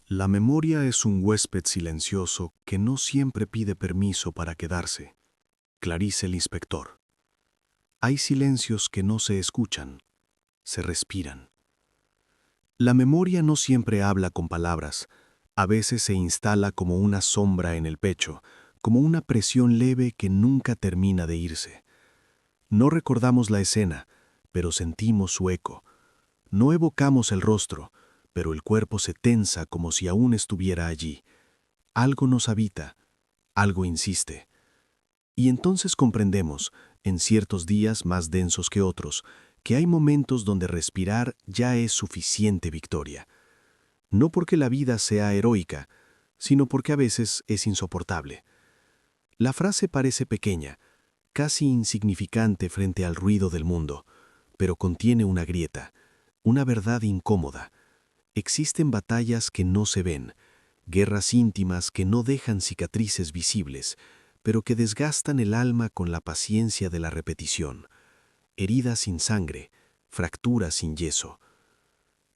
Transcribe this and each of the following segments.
La memoria es un huésped silencioso que no siempre pide permiso para quedarse. Clarice Lispector. Hay silencios que no se escuchan, se respiran. La memoria no siempre habla con palabras, a veces se instala como una sombra en el pecho, como una presión leve que nunca termina de irse. No recordamos la escena, pero sentimos su eco. No evocamos el rostro, pero el cuerpo se tensa como si aún estuviera allí. Algo nos habita, algo insiste. Y entonces comprendemos, en ciertos días más densos que otros, que hay momentos donde respirar ya es suficiente victoria. No porque la vida sea heroica, sino porque a veces es insoportable. La frase parece pequeña, casi insignificante frente al ruido del mundo, pero contiene una grieta, una verdad incómoda. Existen batallas que no se ven, guerras íntimas que no dejan cicatrices visibles, pero que desgastan el alma con la paciencia de la repetición. Heridas sin sangre, fracturas sin yeso.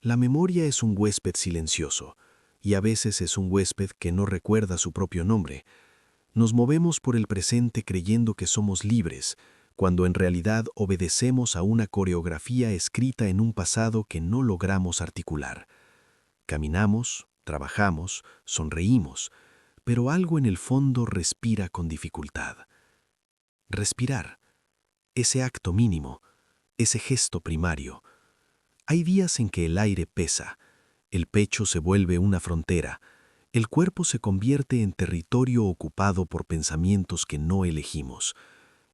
La memoria es un huésped silencioso, y a veces es un huésped que no recuerda su propio nombre. Nos movemos por el presente creyendo que somos libres, cuando en realidad obedecemos a una coreografía escrita en un pasado que no logramos articular. Caminamos, trabajamos, sonreímos, pero algo en el fondo respira con dificultad. Respirar, ese acto mínimo, ese gesto primario. Hay días en que el aire pesa, el pecho se vuelve una frontera, el cuerpo se convierte en territorio ocupado por pensamientos que no elegimos.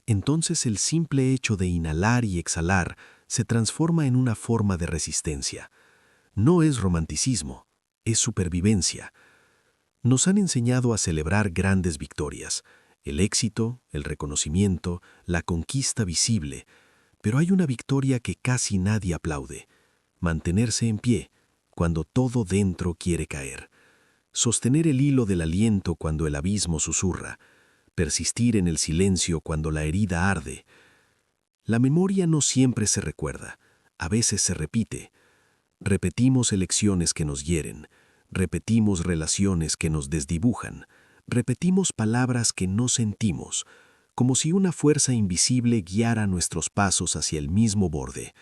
Entonces el simple hecho de inhalar y exhalar se transforma en una forma de resistencia. No es romanticismo, es supervivencia. Nos han enseñado a celebrar grandes victorias, el éxito, el reconocimiento, la conquista visible, pero hay una victoria que casi nadie aplaude: mantenerse en pie cuando todo dentro quiere caer, sostener el hilo del aliento cuando el abismo susurra, persistir en el silencio cuando la herida arde. La memoria no siempre se recuerda, a veces se repite. Repetimos elecciones que nos hieren, repetimos relaciones que nos desdibujan, repetimos palabras que no sentimos, como si una fuerza invisible guiara nuestros pasos hacia el mismo borde.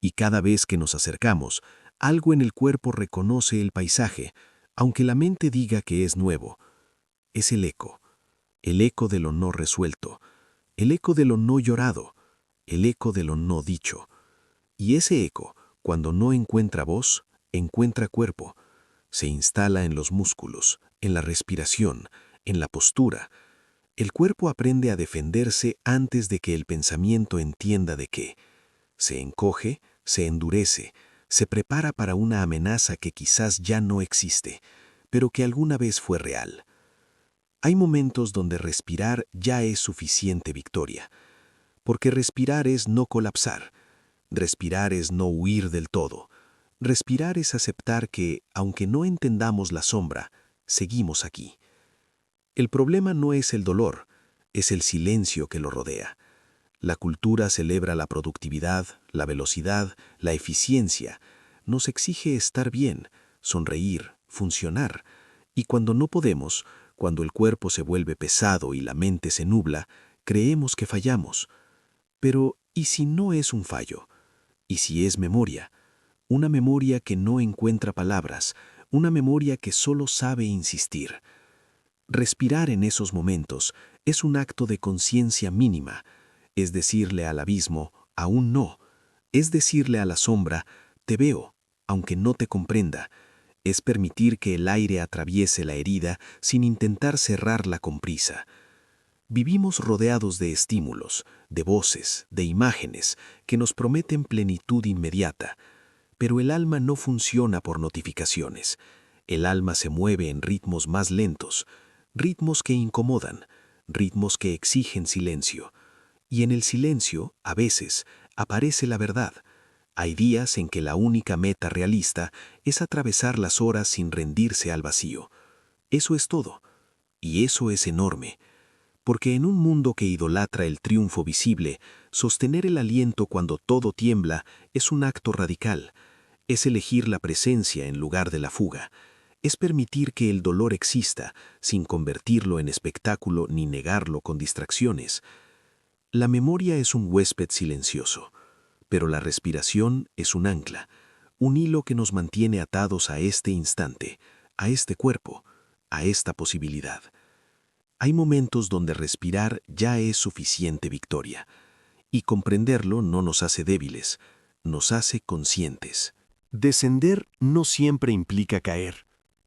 Y cada vez que nos acercamos, algo en el cuerpo reconoce el paisaje, aunque la mente diga que es nuevo. Es el eco de lo no resuelto, el eco de lo no llorado, el eco de lo no dicho. Y ese eco, cuando no encuentra voz, encuentra cuerpo, se instala en los músculos, en la respiración, en la postura. El cuerpo aprende a defenderse antes de que el pensamiento entienda de qué. Se encoge, se endurece, se prepara para una amenaza que quizás ya no existe, pero que alguna vez fue real. Hay momentos donde respirar ya es suficiente victoria, porque respirar es no colapsar. Respirar es no huir del todo. Respirar es aceptar que, aunque no entendamos la sombra, seguimos aquí. El problema no es el dolor, es el silencio que lo rodea. La cultura celebra la productividad, la velocidad, la eficiencia. Nos exige estar bien, sonreír, funcionar. Y cuando no podemos, cuando el cuerpo se vuelve pesado y la mente se nubla, creemos que fallamos. Pero, ¿y si no es un fallo? ¿Y si es memoria? Una memoria que no encuentra palabras, una memoria que solo sabe insistir. Respirar en esos momentos es un acto de conciencia mínima, es decirle al abismo, aún no, es decirle a la sombra, te veo, aunque no te comprenda, es permitir que el aire atraviese la herida sin intentar cerrarla con prisa. Vivimos rodeados de estímulos, de voces, de imágenes que nos prometen plenitud inmediata, pero el alma no funciona por notificaciones. El alma se mueve en ritmos más lentos, ritmos que incomodan, ritmos que exigen silencio. Y en el silencio, a veces, aparece la verdad. Hay días en que la única meta realista es atravesar las horas sin rendirse al vacío. Eso es todo. Y eso es enorme. Porque en un mundo que idolatra el triunfo visible, sostener el aliento cuando todo tiembla es un acto radical. Es elegir la presencia en lugar de la fuga. Es permitir que el dolor exista, sin convertirlo en espectáculo ni negarlo con distracciones. La memoria es un huésped silencioso, pero la respiración es un ancla, un hilo que nos mantiene atados a este instante, a este cuerpo, a esta posibilidad. Hay momentos donde respirar ya es suficiente victoria, y comprenderlo no nos hace débiles, nos hace conscientes. Descender no siempre implica caer.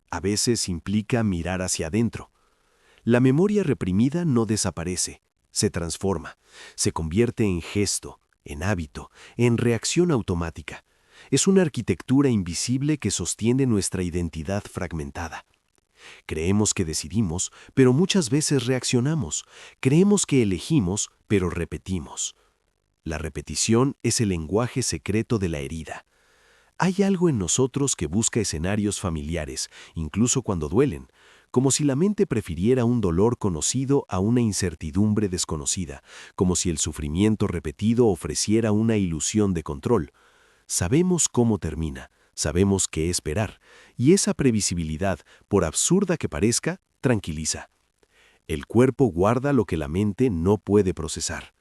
A veces implica mirar hacia adentro. La memoria reprimida no desaparece, se transforma, se convierte en gesto, en hábito, en reacción automática. Es una arquitectura invisible que sostiene nuestra identidad fragmentada. Creemos que decidimos, pero muchas veces reaccionamos. Creemos que elegimos, pero repetimos. La repetición es el lenguaje secreto de la herida. Hay algo en nosotros que busca escenarios familiares, incluso cuando duelen, como si la mente prefiriera un dolor conocido a una incertidumbre desconocida, como si el sufrimiento repetido ofreciera una ilusión de control. Sabemos cómo termina, sabemos qué esperar, y esa previsibilidad, por absurda que parezca, tranquiliza. El cuerpo guarda lo que la mente no puede procesar.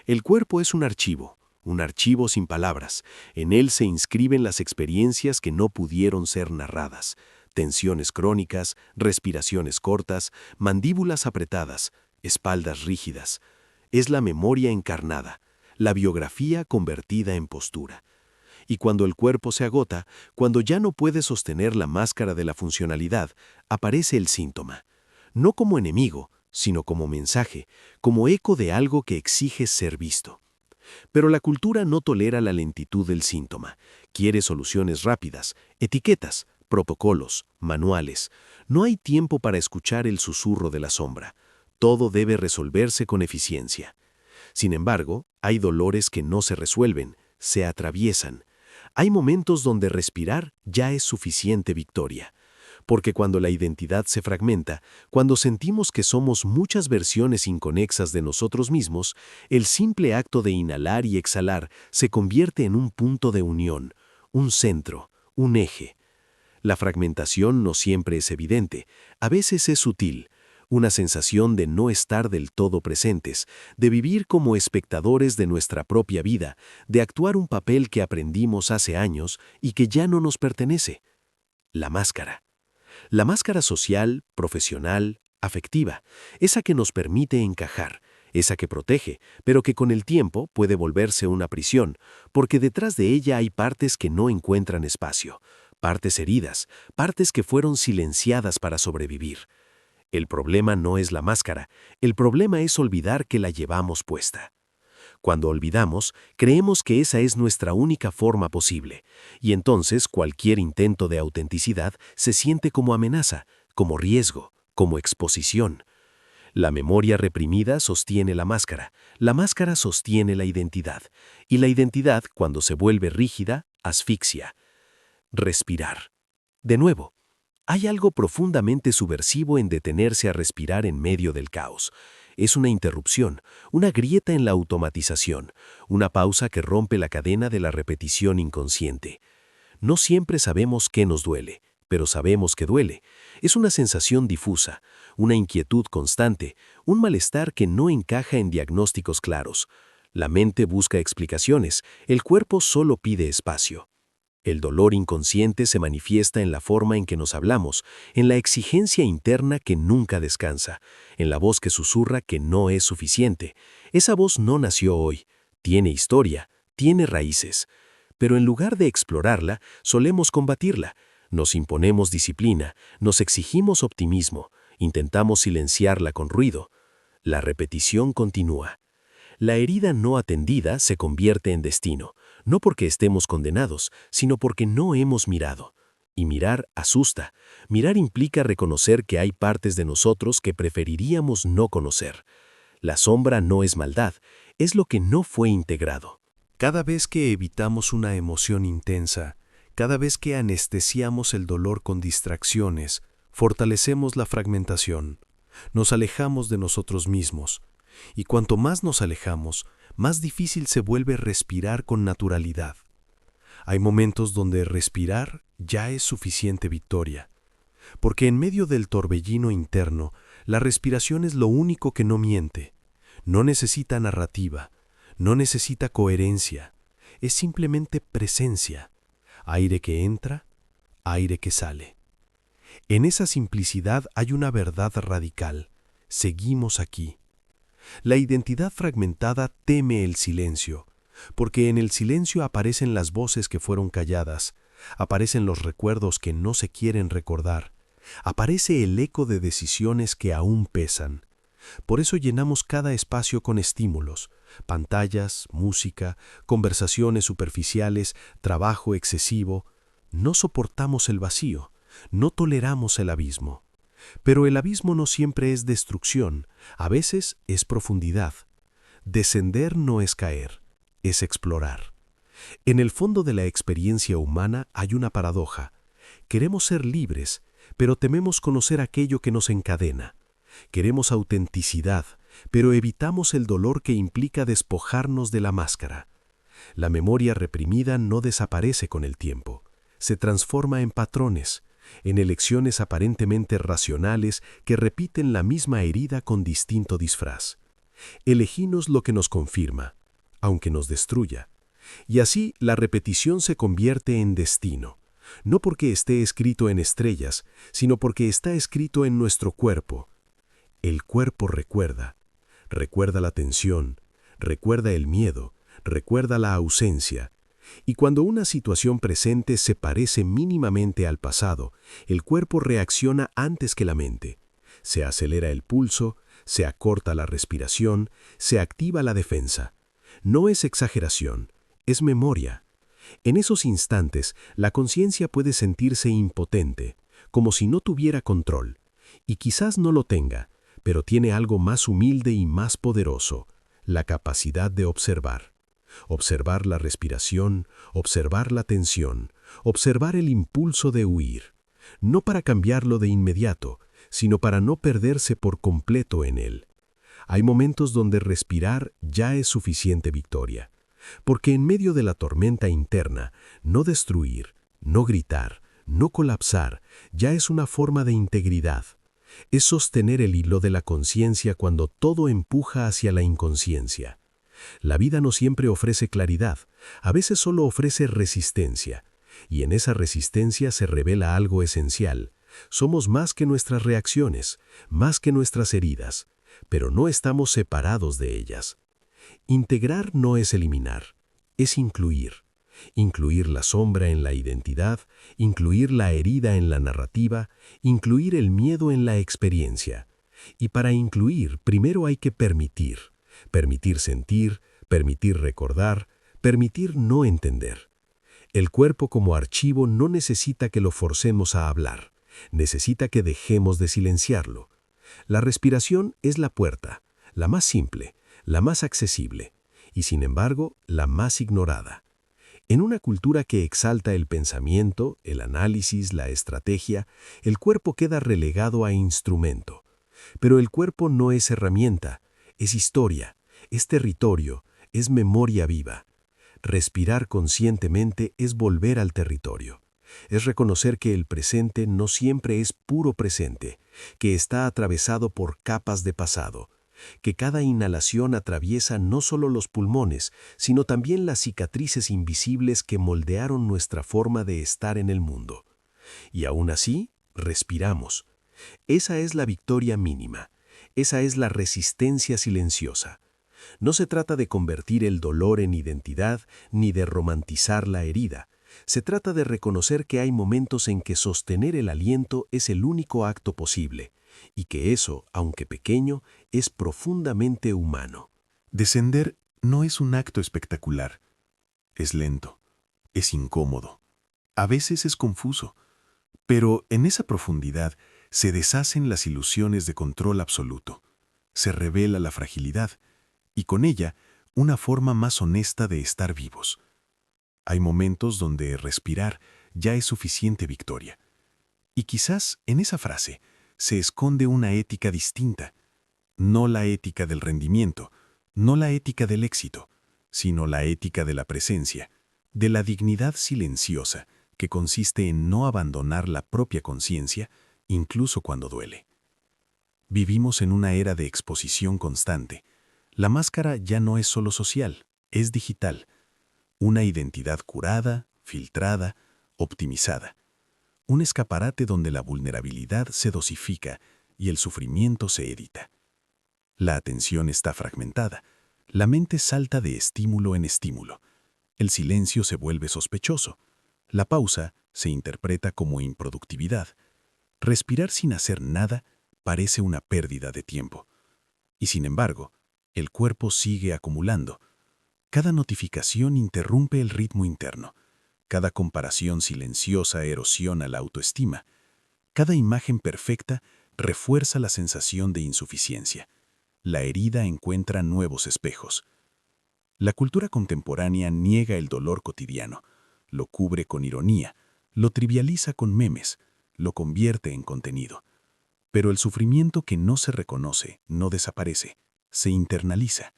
El cuerpo es un archivo sin palabras. En él se inscriben las experiencias que no pudieron ser narradas. Tensiones crónicas, respiraciones cortas, mandíbulas apretadas, espaldas rígidas. Es la memoria encarnada, la biografía convertida en postura. Y cuando el cuerpo se agota, cuando ya no puede sostener la máscara de la funcionalidad, aparece el síntoma. No como enemigo, sino como mensaje, como eco de algo que exige ser visto. Pero la cultura no tolera la lentitud del síntoma. Quiere soluciones rápidas, etiquetas, protocolos, manuales. No hay tiempo para escuchar el susurro de la sombra. Todo debe resolverse con eficiencia. Sin embargo, hay dolores que no se resuelven, se atraviesan. Hay momentos donde respirar ya es suficiente victoria. Porque cuando la identidad se fragmenta, cuando sentimos que somos muchas versiones inconexas de nosotros mismos, el simple acto de inhalar y exhalar se convierte en un punto de unión, un centro, un eje. La fragmentación no siempre es evidente, a veces es sutil, una sensación de no estar del todo presentes, de vivir como espectadores de nuestra propia vida, de actuar un papel que aprendimos hace años y que ya no nos pertenece. La máscara. La máscara social, profesional, afectiva, esa que nos permite encajar, esa que protege, pero que con el tiempo puede volverse una prisión, porque detrás de ella hay partes que no encuentran espacio, partes heridas, partes que fueron silenciadas para sobrevivir. El problema no es la máscara, el problema es olvidar que la llevamos puesta. Cuando olvidamos, creemos que esa es nuestra única forma posible, y entonces cualquier intento de autenticidad se siente como amenaza, como riesgo, como exposición. La memoria reprimida sostiene la máscara sostiene la identidad, y la identidad, cuando se vuelve rígida, asfixia. Respirar. De nuevo, hay algo profundamente subversivo en detenerse a respirar en medio del caos. Es una interrupción, una grieta en la automatización, una pausa que rompe la cadena de la repetición inconsciente. No siempre sabemos qué nos duele, pero sabemos que duele. Es una sensación difusa, una inquietud constante, un malestar que no encaja en diagnósticos claros. La mente busca explicaciones, el cuerpo solo pide espacio. El dolor inconsciente se manifiesta en la forma en que nos hablamos, en la exigencia interna que nunca descansa, en la voz que susurra que no es suficiente. Esa voz no nació hoy, tiene historia, tiene raíces. Pero en lugar de explorarla, solemos combatirla. Nos imponemos disciplina, nos exigimos optimismo, intentamos silenciarla con ruido. La repetición continúa. La herida no atendida se convierte en destino, no porque estemos condenados, sino porque no hemos mirado. Y mirar asusta. Mirar implica reconocer que hay partes de nosotros que preferiríamos no conocer. La sombra no es maldad, es lo que no fue integrado. Cada vez que evitamos una emoción intensa, cada vez que anestesiamos el dolor con distracciones, fortalecemos la fragmentación, nos alejamos de nosotros mismos. Y cuanto más nos alejamos, más difícil se vuelve respirar con naturalidad. Hay momentos donde respirar ya es suficiente victoria. porque en medio del torbellino interno, la respiración es lo único que no miente. No necesita narrativa, no necesita coherencia, es simplemente presencia, aire que entra, aire que sale. En esa simplicidad hay una verdad radical. Seguimos aquí. La identidad fragmentada teme el silencio, porque en el silencio aparecen las voces que fueron calladas, aparecen los recuerdos que no se quieren recordar, aparece el eco de decisiones que aún pesan. Por eso llenamos cada espacio con estímulos, pantallas, música, conversaciones superficiales, trabajo excesivo. No soportamos el vacío, no toleramos el abismo. Pero el abismo no siempre es destrucción, a veces es profundidad. Descender no es caer, es explorar. En el fondo de la experiencia humana hay una paradoja. Queremos ser libres, pero tememos conocer aquello que nos encadena. Queremos autenticidad, pero evitamos el dolor que implica despojarnos de la máscara. La memoria reprimida no desaparece con el tiempo, se transforma en patrones, en elecciones aparentemente racionales que repiten la misma herida con distinto disfraz. Elegimos lo que nos confirma, aunque nos destruya. Y así la repetición se convierte en destino, no porque esté escrito en estrellas, sino porque está escrito en nuestro cuerpo. El cuerpo recuerda, recuerda la tensión, recuerda el miedo, recuerda la ausencia. Y cuando una situación presente se parece mínimamente al pasado, el cuerpo reacciona antes que la mente. Se acelera el pulso, se acorta la respiración, se activa la defensa. No es exageración, es memoria. En esos instantes, la conciencia puede sentirse impotente, como si no tuviera control. Y quizás no lo tenga, pero tiene algo más humilde y más poderoso, la capacidad de observar. Observar la respiración, observar la tensión, observar el impulso de huir. No para cambiarlo de inmediato, sino para no perderse por completo en él. Hay momentos donde respirar ya es suficiente victoria, porque en medio de la tormenta interna, no destruir, no gritar, no colapsar, ya es una forma de integridad. Es sostener el hilo de la conciencia cuando todo empuja hacia la inconsciencia. La vida no siempre ofrece claridad, a veces solo ofrece resistencia, y en esa resistencia se revela algo esencial. Somos más que nuestras reacciones, más que nuestras heridas, pero no estamos separados de ellas. Integrar no es eliminar, es incluir. Incluir la sombra en la identidad, incluir la herida en la narrativa, incluir el miedo en la experiencia. Y para incluir, primero hay que permitir. Permitir sentir, permitir recordar, permitir no entender. El cuerpo como archivo no necesita que lo forcemos a hablar, necesita que dejemos de silenciarlo. La respiración es la puerta, la más simple, la más accesible, y sin embargo, la más ignorada. En una cultura que exalta el pensamiento, el análisis, la estrategia, el cuerpo queda relegado a instrumento. Pero el cuerpo no es herramienta, es historia, es territorio, es memoria viva. Respirar conscientemente es volver al territorio. Es reconocer que el presente no siempre es puro presente, que está atravesado por capas de pasado, que cada inhalación atraviesa no solo los pulmones, sino también las cicatrices invisibles que moldearon nuestra forma de estar en el mundo. Y aún así, respiramos. Esa es la victoria mínima. Esa es la resistencia silenciosa. No se trata de convertir el dolor en identidad ni de romantizar la herida. Se trata de reconocer que hay momentos en que sostener el aliento es el único acto posible, y que eso, aunque pequeño, es profundamente humano. Descender no es un acto espectacular. Es lento, es incómodo, a veces es confuso, pero en esa profundidad se deshacen las ilusiones de control absoluto, se revela la fragilidad, y con ella una forma más honesta de estar vivos. Hay momentos donde respirar ya es suficiente victoria. Y quizás en esa frase se esconde una ética distinta, no la ética del rendimiento, no la ética del éxito, sino la ética de la presencia, de la dignidad silenciosa, que consiste en no abandonar la propia conciencia incluso cuando duele. Vivimos en una era de exposición constante. La máscara ya no es solo social, es digital. Una identidad curada, filtrada, optimizada. Un escaparate donde la vulnerabilidad se dosifica y el sufrimiento se edita. La atención está fragmentada. La mente salta de estímulo en estímulo. El silencio se vuelve sospechoso. La pausa se interpreta como improductividad. Respirar sin hacer nada parece una pérdida de tiempo. Y sin embargo, el cuerpo sigue acumulando. Cada notificación interrumpe el ritmo interno. Cada comparación silenciosa erosiona la autoestima. Cada imagen perfecta refuerza la sensación de insuficiencia. La herida encuentra nuevos espejos. La cultura contemporánea niega el dolor cotidiano, lo cubre con ironía, lo trivializa con memes, lo convierte en contenido. Pero el sufrimiento que no se reconoce no desaparece, se internaliza.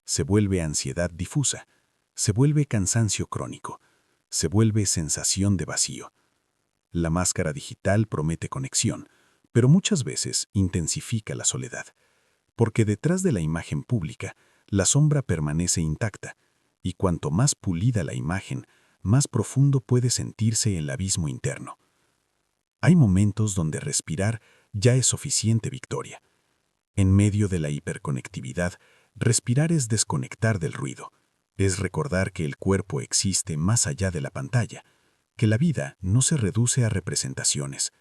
Se vuelve ansiedad difusa, se vuelve cansancio crónico, se vuelve sensación de vacío. La máscara digital promete conexión, pero muchas veces intensifica la soledad. Porque detrás de la imagen pública, la sombra permanece intacta, y cuanto más pulida la imagen, más profundo puede sentirse el abismo interno. Hay momentos donde respirar ya es suficiente victoria. En medio de la hiperconectividad, respirar es desconectar del ruido, es recordar que el cuerpo existe más allá de la pantalla, que la vida no se reduce a representaciones.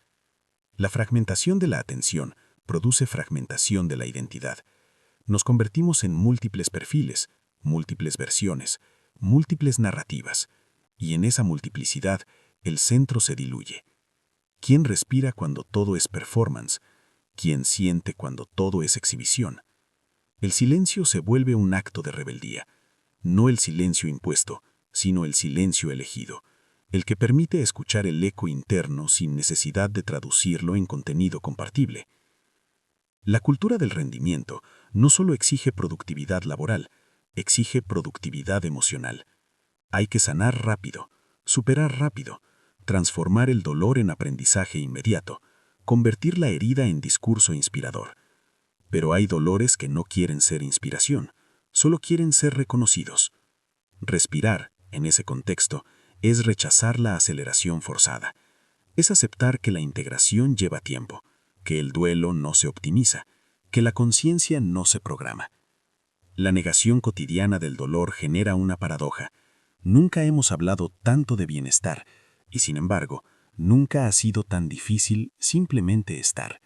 La fragmentación de la atención produce fragmentación de la identidad. Nos convertimos en múltiples perfiles, múltiples versiones, múltiples narrativas, y en esa multiplicidad el centro se diluye. ¿Quién respira cuando todo es performance? ¿Quién siente cuando todo es exhibición? El silencio se vuelve un acto de rebeldía, no el silencio impuesto, sino el silencio elegido, el que permite escuchar el eco interno sin necesidad de traducirlo en contenido compartible. La cultura del rendimiento no solo exige productividad laboral, exige productividad emocional. Hay que sanar rápido, superar rápido, transformar el dolor en aprendizaje inmediato, convertir la herida en discurso inspirador. Pero hay dolores que no quieren ser inspiración, solo quieren ser reconocidos. Respirar, en ese contexto, es rechazar la aceleración forzada. Es aceptar que la integración lleva tiempo, que el duelo no se optimiza, que la conciencia no se programa. La negación cotidiana del dolor genera una paradoja. Nunca hemos hablado tanto de bienestar, y sin embargo, nunca ha sido tan difícil simplemente estar.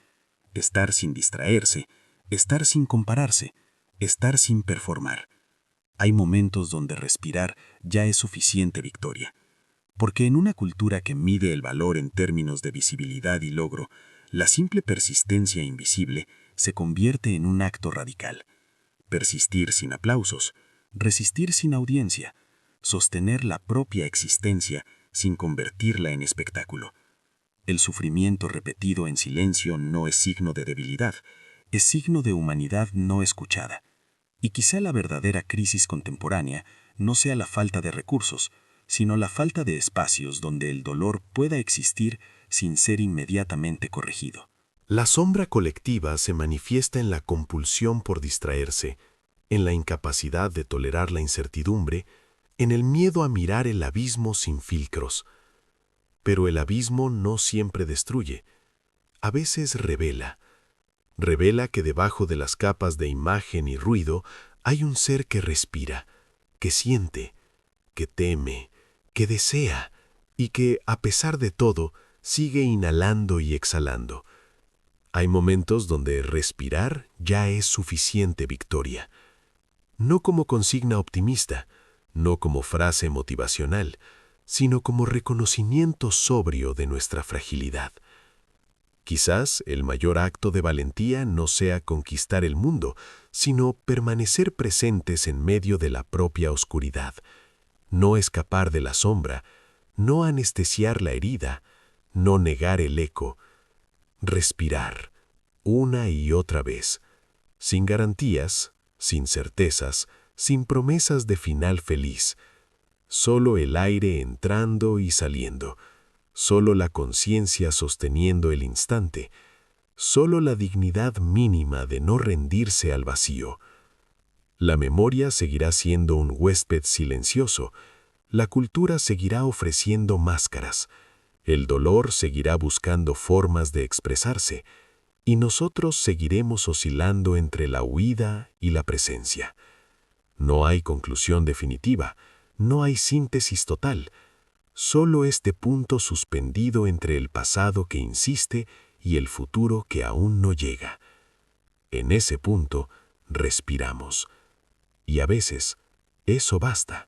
Estar sin distraerse, estar sin compararse, estar sin performar. Hay momentos donde respirar ya es suficiente victoria. Porque en una cultura que mide el valor en términos de visibilidad y logro, la simple persistencia invisible se convierte en un acto radical. Persistir sin aplausos, resistir sin audiencia, sostener la propia existencia sin convertirla en espectáculo. El sufrimiento repetido en silencio no es signo de debilidad, es signo de humanidad no escuchada. Y quizá la verdadera crisis contemporánea no sea la falta de recursos, sino la falta de espacios donde el dolor pueda existir sin ser inmediatamente corregido. La sombra colectiva se manifiesta en la compulsión por distraerse, en la incapacidad de tolerar la incertidumbre, en el miedo a mirar el abismo sin filtros. Pero el abismo no siempre destruye, a veces revela. Revela que debajo de las capas de imagen y ruido hay un ser que respira, que siente, que teme, que desea y que, a pesar de todo, sigue inhalando y exhalando. Hay momentos donde respirar ya es suficiente victoria. No como consigna optimista, no como frase motivacional, sino como reconocimiento sobrio de nuestra fragilidad. Quizás el mayor acto de valentía no sea conquistar el mundo, sino permanecer presentes en medio de la propia oscuridad, no escapar de la sombra, no anestesiar la herida, no negar el eco, respirar, una y otra vez, sin garantías, sin certezas, sin promesas de final feliz, solo el aire entrando y saliendo, solo la conciencia sosteniendo el instante, solo la dignidad mínima de no rendirse al vacío. La memoria seguirá siendo un huésped silencioso, la cultura seguirá ofreciendo máscaras, el dolor seguirá buscando formas de expresarse, y nosotros seguiremos oscilando entre la huida y la presencia. No hay conclusión definitiva, no hay síntesis total, solo este punto suspendido entre el pasado que insiste y el futuro que aún no llega. En ese punto respiramos, y a veces eso basta.